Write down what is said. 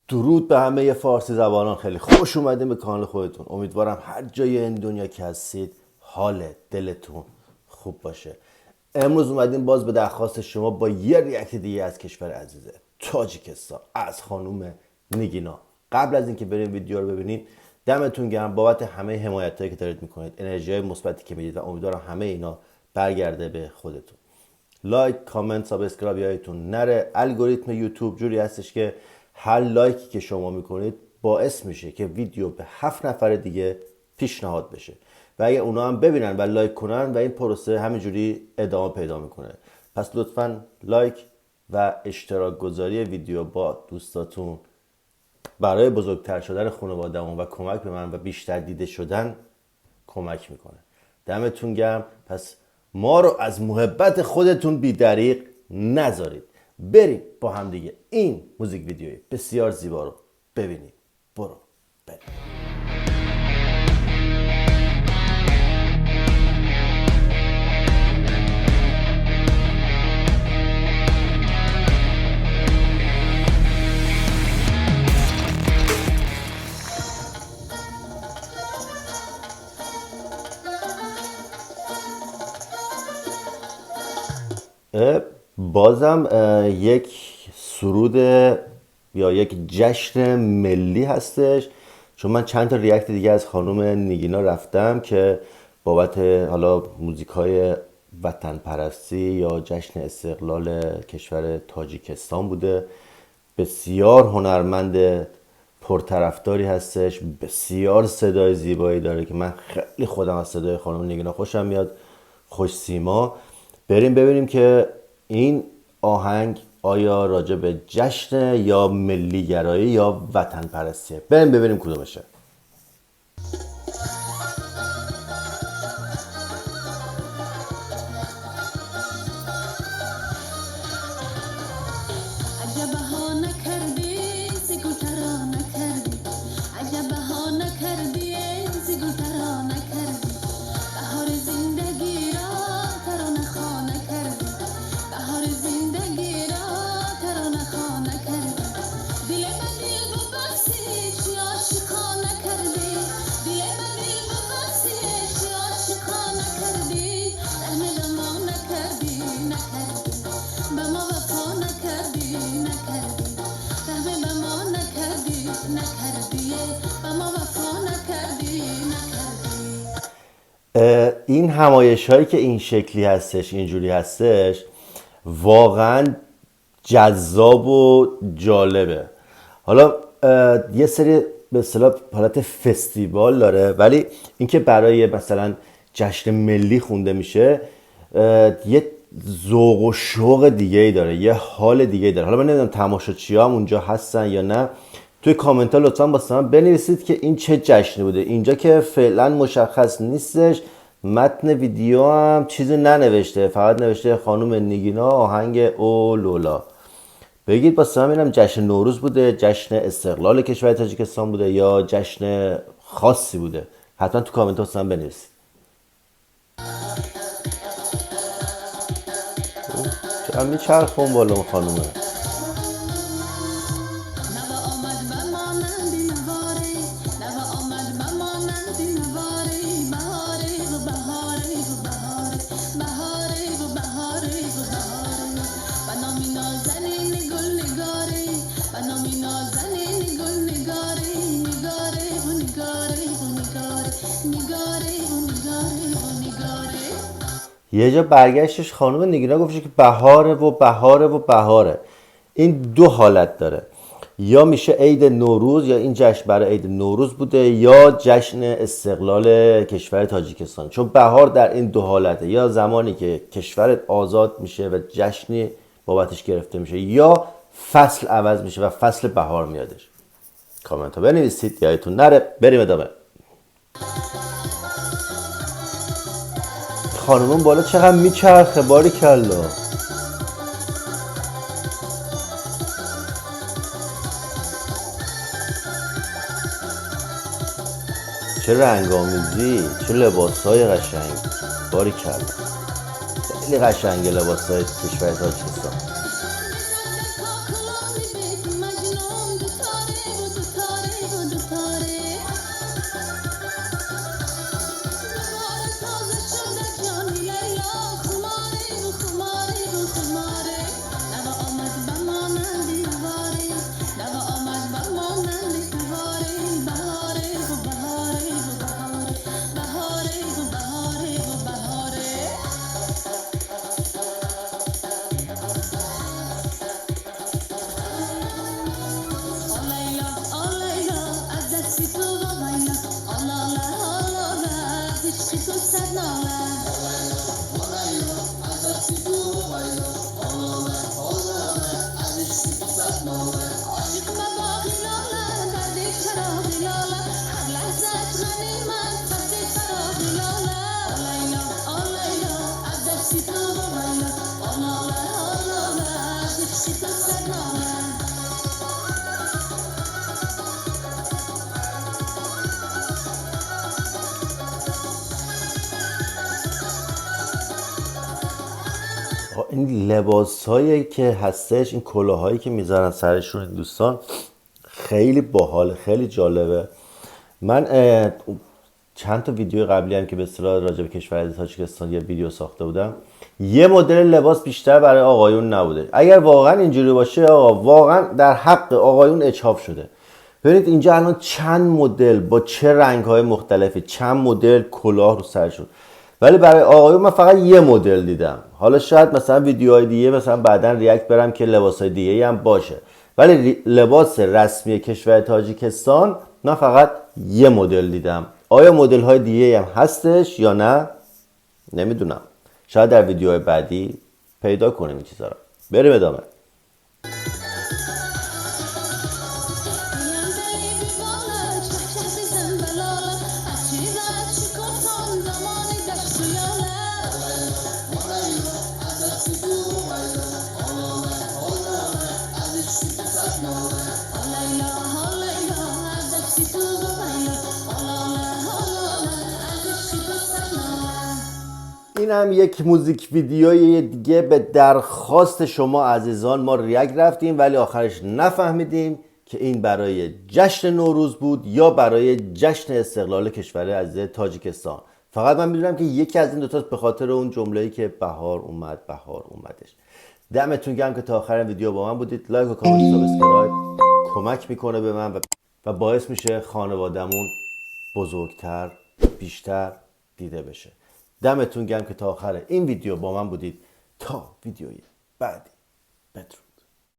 درود به همه فارسی زبانان، خیلی خوش اومدین به کانال خودتون. امیدوارم هر جای این دنیا که هستید حال دلتون خوب باشه. امروز اومدیم باز به درخواست شما با یه ریاکت دیگه از کشور عزیزه تاجیکستان از خانوم نیگینا. قبل از اینکه بریم ویدیو رو ببینیم دمتون گرم بابت همه حمایتایی که دارید میکنید، انرژی مثبتی که میدید و امیدوارم همه اینا برگرده به خودتون. لایک، کامنت، سابسکرایب یادتون نره. الگوریتم یوتیوب جوری هستش که هر لایکی که شما میکنید باعث میشه که ویدیو به 7 نفر دیگه پیشنهاد بشه و اگه اونا هم ببینن و لایک کنن و این پروسه همینجوری ادامه پیدا میکنه. پس لطفاً لایک و اشتراک گذاری ویدیو با دوستاتون برای بزرگتر شدن خانواده‌مون و کمک به من و بیشتر دیده شدن کمک میکنه. دمتون گرم. پس ما رو از محبت خودتون بی دریغ نذارید. بریم با هم دیگه این موزیک ویدیوی بسیار زیبا رو ببینیم. برو بریم. بازم یک سرود یا یک جشن ملی هستش، چون من چند تا ریاکت دیگه از خانم نیگینا رفتم که بابت حالا موزیک های وطن پرستی یا جشن استقلال کشور تاجیکستان بوده. بسیار هنرمند پرطرفداری هستش، بسیار صدای زیبایی داره که من خیلی خودم از صدای خانم نیگینا خوشم میاد، خوش سیما. بریم ببینیم که این آهنگ آیا راجع به جشن یا ملی گرایی یا وطن پرستیه. بریم ببینیم کدومشه. این همایش هایی که این شکلی هستش، اینجوری هستش، واقعا جذاب و جالبه. حالا یه سری به اصطلاح حالت فستیوال داره، ولی اینکه برای مثلا جشن ملی خونده میشه یه ذوق و شوق دیگه ای داره، یه حال دیگه ای داره. حالا من نمیدونم تماشاچی‌ها هم اونجا هستن یا نه، توی کامنت ها لطفا واسه من بنویسید که این چه جشنی بوده. اینجا که فعلا مشخص نیستش، متن ویدیو هم چیزی ننوشته، فقط نوشته خانم نیگینا آهنگ او لولا. بگید واسه من ببینم جشن نوروز بوده، جشن استقلال کشور تاجیکستان بوده یا جشن خاصی بوده. حتما تو کامنت ها واسه من بنویسید. چرا میچرخون بالا خانومه؟ یه جا برگشتش خانم نیگینا گفتش که بهاره و بهاره و بهاره. این دو حالت داره، یا میشه عید نوروز، یا این جشن برای عید نوروز بوده، یا جشن استقلال کشور تاجیکستان. چون بهار در این دو حالته، یا زمانی که کشورت آزاد میشه و جشنی بابتش گرفته میشه، یا فصل عوض میشه و فصل بهار میادش. کامنت ها بنویسید یادتون نره. بریم ادامه. خانمون بالا چقدر میچرخه، باری کلا. چه رنگ آمیزی، چه لباس های قشنگ، باری کلا. خیلی قشنگه لباس های کشور تاجیکستان. این لباسایی که هستش، این کلاهایی که میذارن سرشون این دوستان خیلی باحال، خیلی جالبه. من چند تا ویدیو قبلی هم که به اصطلاح راجع به کشور تاجیکستان یه ویدیو ساخته بودم، یه مدل لباس بیشتر برای آقایون نبوده. اگر واقعا اینجوری باشه آقا، واقعا در حق آقایون اجحاف شده. ببینید اینجا الان چند مدل با چه رنگ‌های مختلفی، چند مدل کلاه رو سرشون، ولی برای آقایون من فقط یه مدل دیدم. حالا شاید مثلا ویدیوهای دیگه مثلا بعداً ریاکت برم که لباسای دیگه هم باشه، ولی لباس رسمی کشور تاجیکستان من فقط یه مدل دیدم. آیا مدل های دیگه هم هستش یا نه نمیدونم، شاید در ویدیوهای بعدی پیدا کنیم این چیزا رو. بریم ادامه. این هم یک موزیک ویدیوی دیگه به درخواست شما عزیزان ما ریاکت رفتیم، ولی آخرش نفهمیدیم که این برای جشن نوروز بود یا برای جشن استقلال کشور عزیز تاجیکستان. فقط من میدونم که یکی از این دوتا به خاطر اون جمله‌ای که بهار اومد بهار اومدش. دمتون گرم که تا آخر ویدیو با من بودید. لایک و کامنت و سابسکرایب کمک میکنه به من و باعث میشه خانوادمون بزرگتر، بیشتر دیده بشه. دمتون گرم که تا آخر این ویدیو با من بودید. تا ویدیوی بعدی، بدرود.